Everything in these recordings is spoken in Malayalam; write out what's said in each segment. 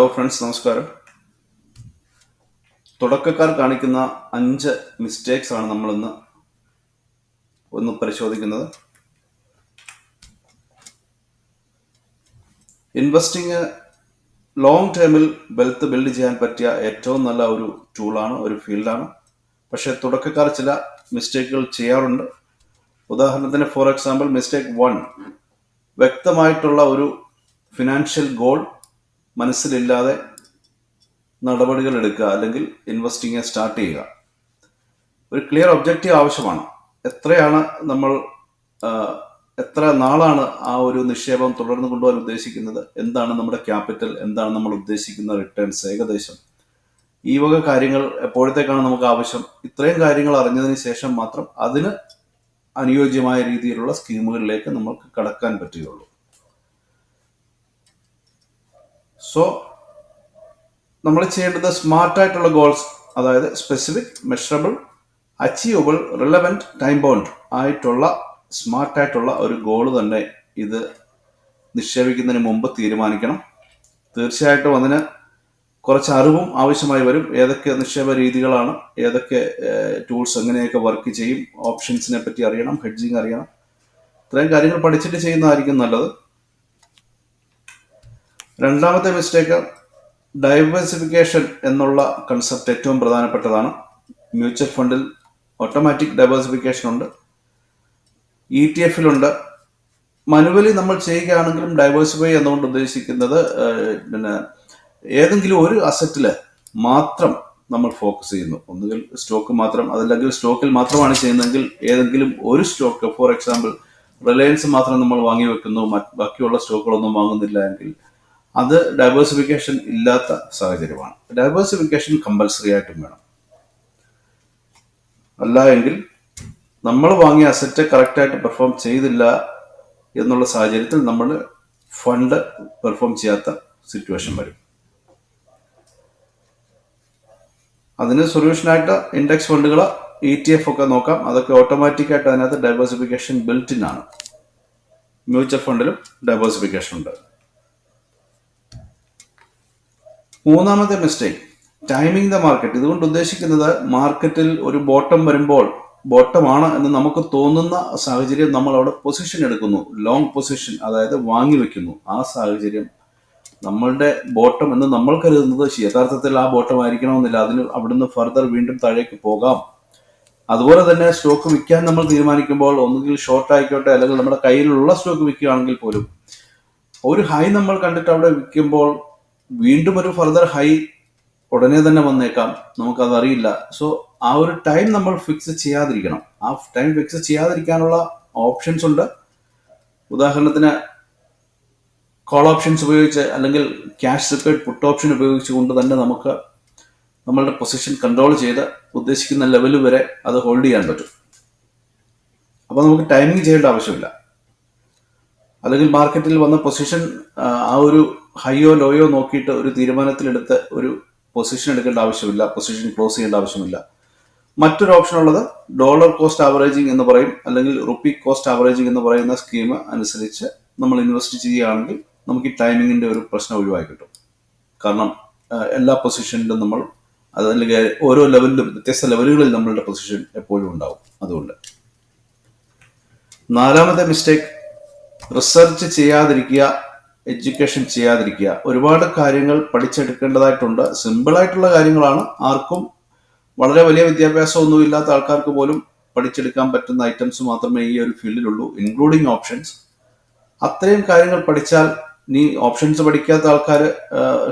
ഹലോ ഫ്രണ്ട്സ്, നമസ്കാരം. തുടക്കക്കാർ കാണിക്കുന്ന 5 മിസ്റ്റേക്സ് ആണ് നമ്മളിന്ന് പരിശോധിക്കുന്നത്. ഇൻവെസ്റ്റിംഗ് ലോങ് ടേമിൽ വെൽത്ത് ബിൽഡ് ചെയ്യാൻ പറ്റിയ ഏറ്റവും നല്ല ഒരു ടൂളാണ്, ഒരു ഫീൽഡാണ്. പക്ഷേ തുടക്കക്കാർ ചില മിസ്റ്റേക്കുകൾ ചെയ്യാറുണ്ട്. ഉദാഹരണത്തിന്, ഫോർ എക്സാമ്പിൾ, മിസ്റ്റേക്ക് 1, വ്യക്തമായിട്ടുള്ള ഒരു ഫിനാൻഷ്യൽ ഗോൾ മനസ്സിലില്ലാതെ നടപടികൾ എടുക്കുക അല്ലെങ്കിൽ ഇൻവെസ്റ്റിംഗ് സ്റ്റാർട്ട് ചെയ്യുക. ഒരു ക്ലിയർ ഒബ്ജക്റ്റീവ് ആവശ്യമാണ്. എത്രയാണ് നമ്മൾ എത്ര നാളാണ് ആ ഒരു നിക്ഷേപം തുടർന്ന് കൊണ്ടുപോകാൻ ഉദ്ദേശിക്കുന്നത്, എന്താണ് നമ്മുടെ ക്യാപിറ്റൽ, എന്താണ് നമ്മൾ ഉദ്ദേശിക്കുന്ന റിട്ടേൺസ് ഏകദേശം, ഈ വക കാര്യങ്ങൾ എപ്പോഴത്തേക്കാണ് നമുക്ക് ആവശ്യം. ഇത്രയും കാര്യങ്ങൾ അറിഞ്ഞതിന് ശേഷം മാത്രം അതിന് അനുയോജ്യമായ രീതിയിലുള്ള സ്കീമുകളിലേക്ക് നമുക്ക് കടക്കാൻ പറ്റുകയുള്ളൂ. സോ നമ്മൾ ചെയ്യേണ്ടത് സ്മാർട്ടായിട്ടുള്ള ഗോൾസ്, അതായത് specific, measurable, achievable, relevant, time bound ആയിട്ടുള്ള സ്മാർട്ടായിട്ടുള്ള ഒരു ഗോള് തന്നെ ഇത് നിക്ഷേപിക്കുന്നതിന് മുമ്പ് തീരുമാനിക്കണം. തീർച്ചയായിട്ടും അതിന് കുറച്ച് അറിവും ആവശ്യമായി വരും. ഏതൊക്കെ നിക്ഷേപ രീതികളാണ്, ഏതൊക്കെ ടൂൾസ് എങ്ങനെയൊക്കെ വർക്ക് ചെയ്യും, ഓപ്ഷൻസിനെ പറ്റി അറിയണം, ഹെഡ്ജിങ് അറിയണം. ഇത്രയും കാര്യങ്ങൾ പഠിച്ചിട്ട് ചെയ്യുന്നതായിരിക്കും നല്ലത്. രണ്ടാമത്തെ മിസ്റ്റേക്ക്, ഡൈവേഴ്സിഫിക്കേഷൻ എന്നുള്ള കൺസെപ്റ്റ് ഏറ്റവും പ്രധാനപ്പെട്ടതാണ്. മ്യൂച്വൽ ഫണ്ടിൽ ഓട്ടോമാറ്റിക് ഡൈവേഴ്സിഫിക്കേഷൻ ഉണ്ട്, ETF-ലുണ്ട്. മനുവലി നമ്മൾ ചെയ്യുകയാണെങ്കിലും ഡൈവേഴ്സിഫൈ എന്നുകൊണ്ട് ഉദ്ദേശിക്കുന്നത് ഏതെങ്കിലും ഒരു അസറ്റിൽ മാത്രം നമ്മൾ ഫോക്കസ് ചെയ്യുന്നു. ഒന്നുകിൽ സ്റ്റോക്ക് മാത്രം, അതല്ലെങ്കിൽ സ്റ്റോക്കിൽ മാത്രമാണ് ചെയ്യുന്നതെങ്കിൽ ഏതെങ്കിലും ഒരു സ്റ്റോക്ക്, ഫോർ എക്സാമ്പിൾ റിലയൻസ് മാത്രം നമ്മൾ വാങ്ങി വെക്കുന്നു, ബാക്കിയുള്ള സ്റ്റോക്കുകളൊന്നും വാങ്ങുന്നില്ല എങ്കിൽ അത് ഡൈവേഴ്സിഫിക്കേഷൻ ഇല്ലാത്ത സാഹചര്യമാണ്. ഡൈവേഴ്സിഫിക്കേഷൻ കമ്പൽസറി ആയിട്ടും വേണം. അല്ല എങ്കിൽ നമ്മൾ വാങ്ങിയ അസറ്റ് കറക്റ്റായിട്ട് പെർഫോം ചെയ്തില്ല എന്നുള്ള സാഹചര്യത്തിൽ നമ്മൾ ഫണ്ട് പെർഫോം ചെയ്യാത്ത സിറ്റുവേഷൻ വരും. അതിന് സൊല്യൂഷനായിട്ട് ഇൻഡെക്സ് ഫണ്ടുകൾ, ETF ഒക്കെ നോക്കാം. അതൊക്കെ ഓട്ടോമാറ്റിക്കായിട്ട് അതിനകത്ത് ഡൈവേഴ്സിഫിക്കേഷൻ ബിൽറ്റ് ആണ്. മ്യൂച്വൽ ഫണ്ടിലും ഡൈവേഴ്സിഫിക്കേഷൻ ഉണ്ട്. മൂന്നാമത്തെ മിസ്റ്റേക്ക്, ടൈമിംഗ് ദ മാർക്കറ്റ്. ഇതുകൊണ്ട് ഉദ്ദേശിക്കുന്നത്, മാർക്കറ്റിൽ ഒരു ബോട്ടം വരുമ്പോൾ, ബോട്ടമാണ് എന്ന് നമുക്ക് തോന്നുന്ന സാഹചര്യം നമ്മൾ അവിടെ പൊസിഷൻ എടുക്കുന്നു, ലോങ് പൊസിഷൻ, അതായത് വാങ്ങി വെക്കുന്നു. ആ സാഹചര്യം നമ്മളുടെ ബോട്ടം എന്ന് നമ്മൾ കരുതുന്നത് യഥാർത്ഥത്തിൽ ആ ബോട്ടം ആയിരിക്കണമെന്നില്ല. അതിന് അവിടുന്ന് ഫർദർ വീണ്ടും താഴേക്ക് പോകാം. അതുപോലെ തന്നെ സ്റ്റോക്ക് വിൽക്കാൻ നമ്മൾ തീരുമാനിക്കുമ്പോൾ ഒന്നുകിൽ ഷോർട്ട് ആയിക്കോട്ടെ, അല്ലെങ്കിൽ നമ്മുടെ കയ്യിലുള്ള സ്റ്റോക്ക് വിൽക്കുകയാണെങ്കിൽ പോലും ഒരു ഹൈ നമ്മൾ കണ്ടിട്ട് അവിടെ വിൽക്കുമ്പോൾ വീണ്ടും ഒരു ഫർദർ ഹൈ ഉടനെ തന്നെ വന്നേക്കാം, നമുക്കതറിയില്ല. സോ ആ ഒരു ടൈം നമ്മൾ ഫിക്സ് ചെയ്യാതിരിക്കണം. ആ ടൈം ഫിക്സ് ചെയ്യാതിരിക്കാനുള്ള ഓപ്ഷൻസ് ഉണ്ട്. ഉദാഹരണത്തിന്, കോൾ ഓപ്ഷൻസ് ഉപയോഗിച്ച്, അല്ലെങ്കിൽ ക്യാഷ് സെക്യൂർഡ് പുട്ട് ഓപ്ഷൻ ഉപയോഗിച്ചുകൊണ്ട് തന്നെ നമുക്ക് നമ്മളുടെ പൊസിഷൻ കൺട്രോൾ ചെയ്ത് ഉദ്ദേശിക്കുന്ന ലെവൽ വരെ അത് ഹോൾഡ് ചെയ്യാൻ പറ്റും. അപ്പോൾ നമുക്ക് ടൈമിംഗ് ചെയ്യേണ്ട ആവശ്യമില്ല. അല്ലെങ്കിൽ മാർക്കറ്റിൽ വന്ന പൊസിഷൻ ആ ഒരു ഹൈയോ ലോയോ നോക്കിയിട്ട് ഒരു തീരുമാനത്തിലെടുത്ത് ഒരു പൊസിഷൻ എടുക്കേണ്ട ആവശ്യമില്ല, പൊസിഷൻ ക്ലോസ് ചെയ്യേണ്ട ആവശ്യമില്ല. മറ്റൊരു ഓപ്ഷൻ ഉള്ളത് ഡോളർ കോസ്റ്റ് ആവറേജിങ് എന്ന് പറയും, അല്ലെങ്കിൽ റുപ്പി കോസ്റ്റ് ആവറേജിങ് എന്ന് പറയുന്ന സ്കീം അനുസരിച്ച് നമ്മൾ ഇൻവെസ്റ്റ് ചെയ്യുകയാണെങ്കിൽ നമുക്ക് ഈ ടൈമിങ്ങിന്റെ ഒരു പ്രശ്നം ഒഴിവായി കിട്ടും. കാരണം എല്ലാ പൊസിഷനിലും നമ്മൾ, അതല്ലെങ്കിൽ ഓരോ ലെവലിലും, വ്യത്യസ്ത ലെവലുകളിൽ നമ്മളുടെ പൊസിഷൻ എപ്പോഴും ഉണ്ടാവും. അതുകൊണ്ട് നാലാമത്തെ മിസ്റ്റേക്ക്, റിസർച്ച് ചെയ്യാതിരിക്കുക, എഡ്യൂക്കേഷൻ ചെയ്യാതിരിക്കുക. ഒരുപാട് കാര്യങ്ങൾ പഠിച്ചെടുക്കേണ്ടതായിട്ടുണ്ട്. സിമ്പിളായിട്ടുള്ള കാര്യങ്ങളാണ്. ആർക്കും, വളരെ വലിയ വിദ്യാഭ്യാസമൊന്നും ഇല്ലാത്ത ആൾക്കാർക്ക് പോലും പഠിച്ചെടുക്കാൻ പറ്റുന്ന ഐറ്റംസ് മാത്രമേ ഈ ഒരു ഫീൽഡിലുള്ളൂ, ഇൻക്ലൂഡിങ് ഓപ്ഷൻസ്. അത്രയും കാര്യങ്ങൾ പഠിച്ചാൽ, നീ ഓപ്ഷൻസ് പഠിക്കാത്ത ആൾക്കാർ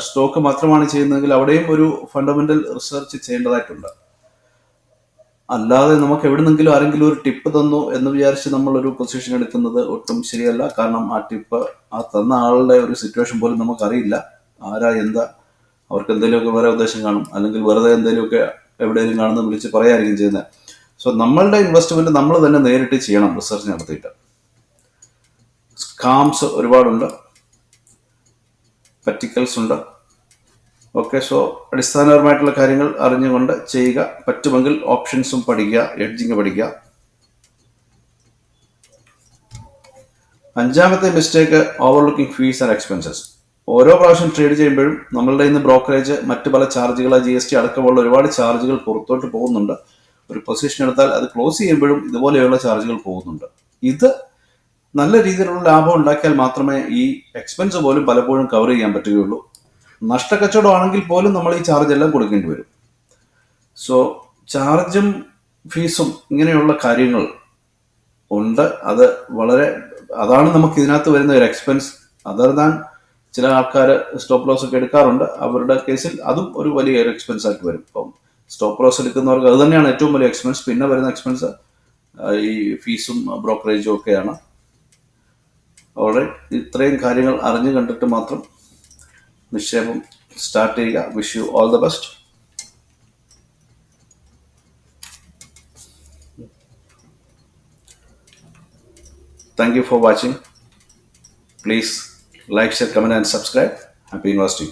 സ്റ്റോക്ക് മാത്രമാണ് ചെയ്യുന്നതെങ്കിൽ അവിടെയും ഒരു ഫണ്ടമെന്റൽ റിസർച്ച് ചെയ്യേണ്ടതായിട്ടുണ്ട്. അല്ലാതെ നമുക്ക് എവിടെന്നെങ്കിലും ആരെങ്കിലും ഒരു ടിപ്പ് തന്നു എന്ന് വിചാരിച്ച് നമ്മൾ ഒരു പൊസിഷൻ എടുക്കുന്നത് ഒട്ടും ശരിയല്ല. കാരണം ആ ടിപ്പ്, ആ തന്ന ആളുടെ ഒരു സിറ്റുവേഷൻ പോലും നമുക്കറിയില്ല. ആരാ, എന്താ, അവർക്ക് എന്തെങ്കിലുമൊക്കെ വേറെ ഉദ്ദേശം കാണും, അല്ലെങ്കിൽ വെറുതെ എന്തെങ്കിലുമൊക്കെ എവിടെയെങ്കിലും കാണുന്ന വിളിച്ച് പറയായിരിക്കും ചെയ്യുന്നത്. സോ നമ്മളുടെ ഇൻവെസ്റ്റ്മെന്റ് നമ്മൾ തന്നെ നേരിട്ട് ചെയ്യണം, റിസർച്ച് നടത്തിയിട്ട്. സ്കാംസ് ഒരുപാടുണ്ട്, പറ്റിക്കൽസ് ഉണ്ട്. ഓക്കെ, സോ അടിസ്ഥാനപരമായിട്ടുള്ള കാര്യങ്ങൾ അറിഞ്ഞുകൊണ്ട് ചെയ്യുക. പറ്റുമെങ്കിൽ ഓപ്ഷൻസും പഠിക്കുക, എഡ്ജിങ് പഠിക്കുക. അഞ്ചാമത്തെ മിസ്റ്റേക്ക്, ഓവർലുക്കിംഗ് ഫീസ് ആൻഡ് എക്സ്പെൻസസ്. ഓരോ പ്രാവശ്യം ട്രേഡ് ചെയ്യുമ്പോഴും നമ്മളുടെ ഇന്ന് ബ്രോക്കറേജ്, മറ്റ് പല ചാർജുകൾ, GST അടക്കമുള്ള ഒരുപാട് ചാർജുകൾ പുറത്തോട്ട് പോകുന്നുണ്ട്. ഒരു പൊസിഷൻ എടുത്താൽ അത് ക്ലോസ് ചെയ്യുമ്പോഴും ഇതുപോലെയുള്ള ചാർജുകൾ പോകുന്നുണ്ട്. ഇത് നല്ല രീതിയിലുള്ള ലാഭം ഉണ്ടാക്കിയാൽ മാത്രമേ ഈ എക്സ്പെൻസ് പോലും പലപ്പോഴും കവർ ചെയ്യാൻ പറ്റുകയുള്ളൂ. നഷ്ടക്കച്ചവടം ആണെങ്കിൽ പോലും നമ്മൾ ഈ ചാർജ് എല്ലാം കൊടുക്കേണ്ടി വരും. സോ ചാർജും ഫീസും ഇങ്ങനെയുള്ള കാര്യങ്ങൾ ഉണ്ട്. അത് അതാണ് നമുക്ക് ഇതിനകത്ത് വരുന്ന ഒരു എക്സ്പെൻസ്. അതർ ദാൻ ചില ആൾക്കാർ സ്റ്റോപ്പ് ലോസ് ഒക്കെ എടുക്കാറുണ്ട്. അവരുടെ കേസിൽ അതും ഒരു വലിയ എക്സ്പെൻസ് ആയിട്ട് വരും. ഇപ്പം സ്റ്റോപ്പ് ലോസ് എടുക്കുന്നവർക്ക് അത് തന്നെയാണ് ഏറ്റവും വലിയ എക്സ്പെൻസ്. പിന്നെ വരുന്ന എക്സ്പെൻസ് ഈ ഫീസും ബ്രോക്കറേജും ഒക്കെയാണ്. ഇത്രയും കാര്യങ്ങൾ അറിഞ്ഞു കണ്ടിട്ട് മാത്രം നിക്ഷേപം സ്റ്റാർട്ട് ചെയ്യുക. Wish you all the best. Thank you for watching. Please like, share, comment and subscribe. Happy investing.